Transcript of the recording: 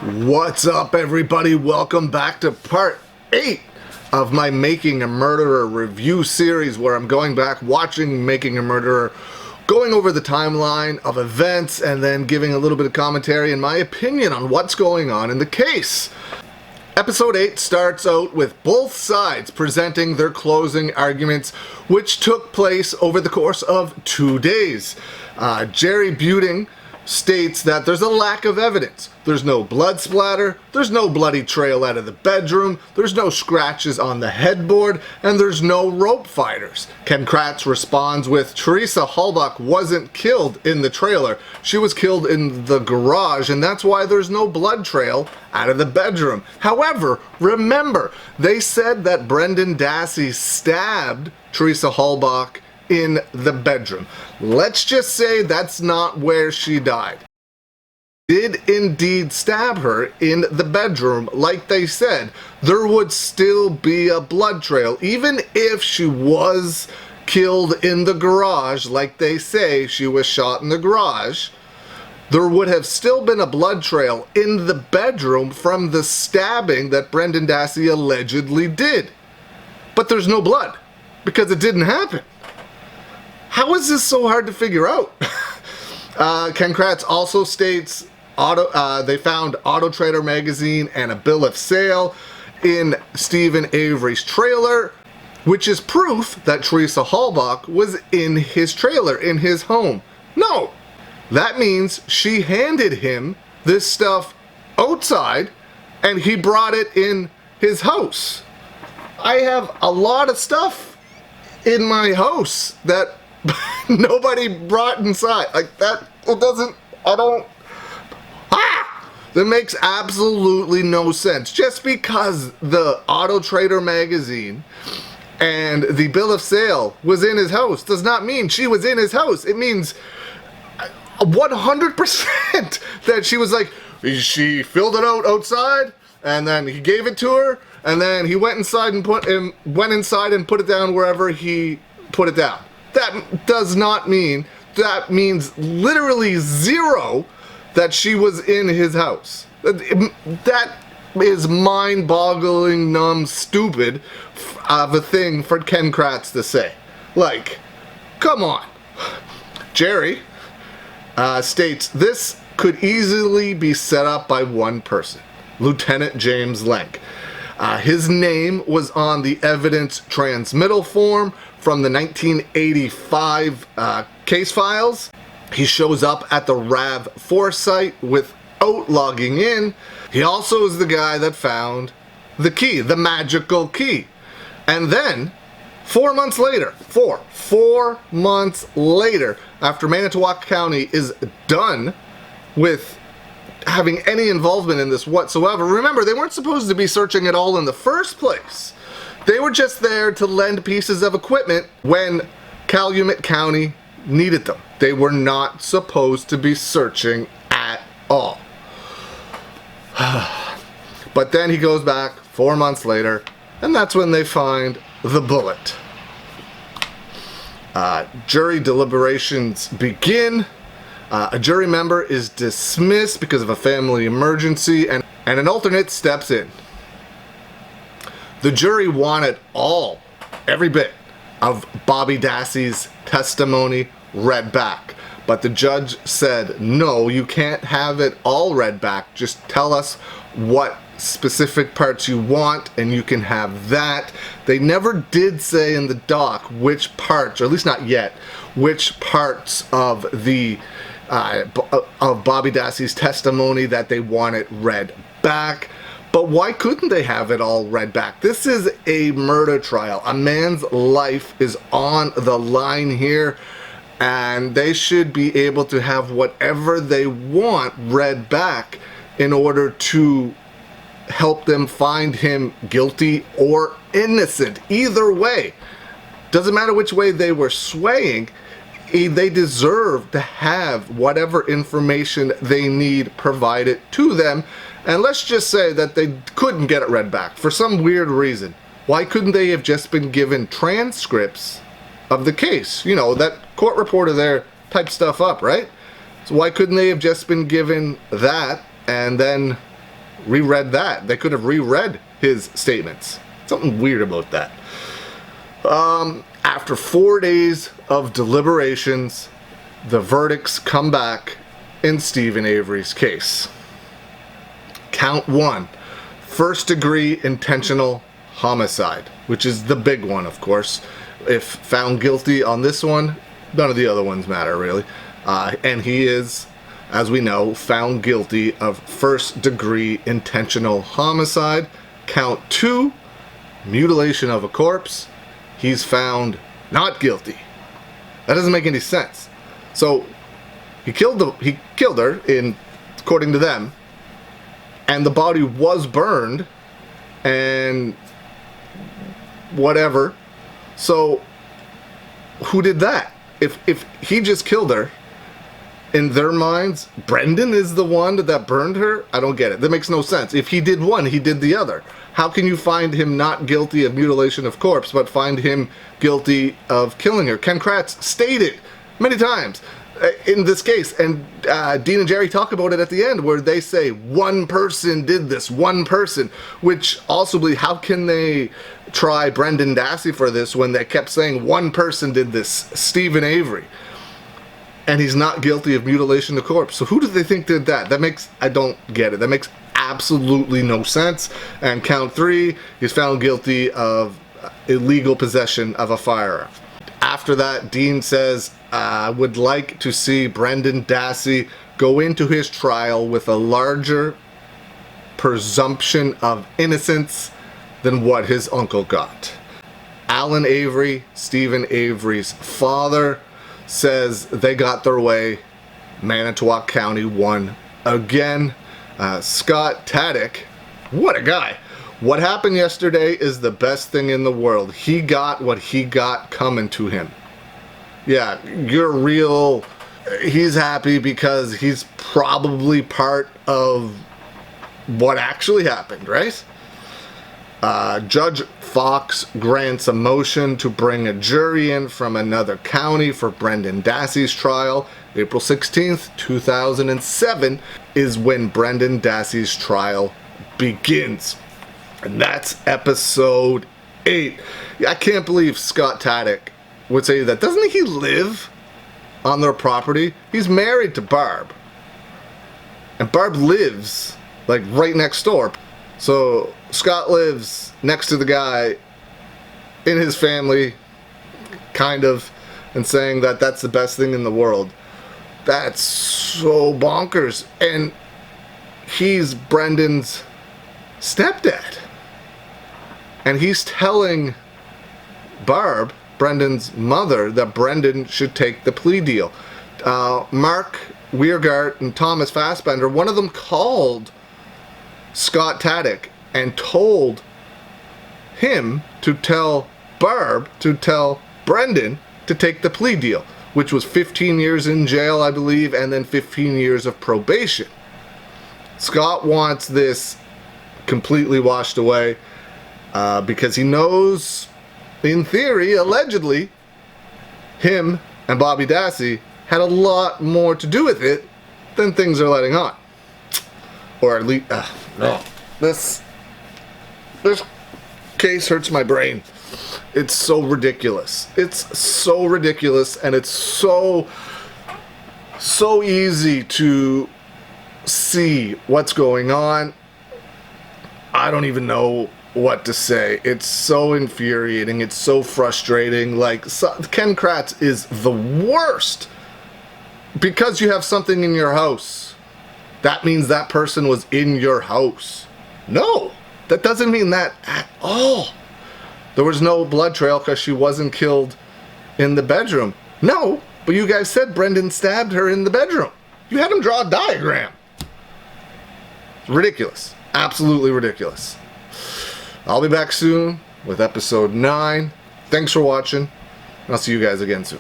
What's up, everybody? Welcome back to part 8 of my Making a Murderer review series, where I'm going back, watching Making a Murderer, going over the timeline of events, and then giving a little bit of commentary and my opinion on what's going on in the case. Episode 8 starts out with both sides presenting their closing arguments, which took place over the course of 2 days. Jerry Buting states that there's a lack of evidence. There's no blood splatter, there's no bloody trail out of the bedroom, there's no scratches on the headboard, and there's no rope fighters. Ken Kratz responds with, Teresa Halbach wasn't killed in the trailer. She was killed in the garage, and that's why there's no blood trail out of the bedroom. However, remember, they said that Brendan Dassey stabbed Teresa Halbach in the bedroom. Let's just say that's not where she died. Did indeed stab her in the bedroom, like they said. There would still be a blood trail, even if she was killed in the garage, like they say she was shot in the garage. There would have still been a blood trail in the bedroom from the stabbing that Brendan Dassey allegedly did. But there's no blood, because it didn't happen. How is this so hard to figure out? Ken Kratz also states they found Auto Trader magazine and a bill of sale in Stephen Avery's trailer, which is proof that Teresa Halbach was in his trailer, in his home. No, that means she handed him this stuff outside and he brought it in his house. I have a lot of stuff in my house that nobody brought inside. Like that, it doesn't, that makes absolutely no sense. Just because the Auto Trader magazine and the bill of sale was in his house does not mean she was in his house. It means 100% that she was like, she filled it out outside and then he gave it to her and then he went inside and put it down wherever he put it down. That does not mean, that means literally zero that she was in his house. That is mind-boggling, numb, stupid of a thing for Ken Kratz to say. Like, come on. Jerry states this could easily be set up by one person, Lieutenant James Lenk. His name was on the evidence transmittal form from the 1985 case files. He shows up at the RAV4 site without logging in. He also is the guy that found the key, the magical key. And then, 4 months later, four months later, after Manitowoc County is done with having any involvement in this whatsoever. Remember, they weren't supposed to be searching at all in the first place. They were just there to lend pieces of equipment when Calumet County needed them. They were not supposed to be searching at all. But then he goes back 4 months later, and that's when they find the bullet. Jury deliberations begin. A jury member is dismissed because of a family emergency, and an alternate steps in. The jury wanted every bit of Bobby Dassey's testimony read back. But the judge said, no, you can't have it all read back. Just tell us what specific parts you want and you can have that. They never did say in the doc which parts, or at least not yet, which parts of the of Bobby Dassey's testimony that they wanted read back. But why couldn't they have it all read back? This is a murder trial. A man's life is on the line here, and they should be able to have whatever they want read back in order to help them find him guilty or innocent. Either way, doesn't matter which way they were swaying, they deserve to have whatever information they need provided to them. And let's just say that they couldn't get it read back for some weird reason. Why couldn't they have just been given transcripts of the case? You know, that court reporter there typed stuff up, right? So why couldn't they have just been given that and then reread that. They could have reread his statements. Something weird about that. After 4 days of deliberations, the verdicts come back in Steven Avery's case. Count 1, first-degree intentional homicide, which is the big one, of course. If found guilty on this one, none of the other ones matter, really. And he is, as we know, found guilty of first-degree intentional homicide. Count 2, mutilation of a corpse. He's found not guilty. That doesn't make any sense. So he killed her, according to them, and the body was burned and whatever. So who did that? If he just killed her, in their minds, Brendan is the one that burned her? I don't get it. That makes no sense. If he did one, he did the other. How can you find him not guilty of mutilation of corpse, but find him guilty of killing her? Ken Kratz stated many times in this case, and Dean and Jerry talk about it at the end, where they say one person did this, one person, which also, how can they try Brendan Dassey for this when they kept saying one person did this, Steven Avery, and he's not guilty of mutilation of corpse? So who do they think did that? I don't get it. That makes absolutely no sense. And count 3, he's found guilty of illegal possession of a firearm. After that, Dean says, I would like to see Brendan Dassey go into his trial with a larger presumption of innocence than what his uncle got. Alan Avery, Steven Avery's father, says they got their way. Manitowoc County won again. Scott Taddick, what a guy. What happened yesterday is the best thing in the world. He got what he got coming to him. Yeah, he's happy because he's probably part of what actually happened, right? Judge Fox grants a motion to bring a jury in from another county for Brendan Dassey's trial. April 16th, 2007 is when Brendan Dassey's trial begins. And that's episode 8. I can't believe Scott Taddick would say that. Doesn't he live on their property? He's married to Barb. And Barb lives, like, right next door. So Scott lives next to the guy in his family, kind of, and saying that that's the best thing in the world. That's so bonkers. And he's Brendan's stepdad. And he's telling Barb, Brendan's mother, that Brendan should take the plea deal. Mark Weirgart and Thomas Fassbender, one of them called Scott Taddick and told him to tell Barb to tell Brendan to take the plea deal, which was 15 years in jail, I believe, and then 15 years of probation. Scott wants this completely washed away because he knows, in theory, allegedly, him and Bobby Dassey had a lot more to do with it than things are letting on. Or at least, no. This case hurts my brain. It's so ridiculous. It's so ridiculous, and it's so easy to see what's going on. I don't even know what to say. It's so infuriating. It's so frustrating. Ken Kratz is the worst. Because you have something in your house, that means that person was in your house. No, that doesn't mean that at all. There was no blood trail because she wasn't killed in the bedroom. No, but you guys said Brendan stabbed her in the bedroom. You had him draw a diagram. Ridiculous. Absolutely ridiculous. I'll be back soon with episode 9. Thanks for watching, and I'll see you guys again soon.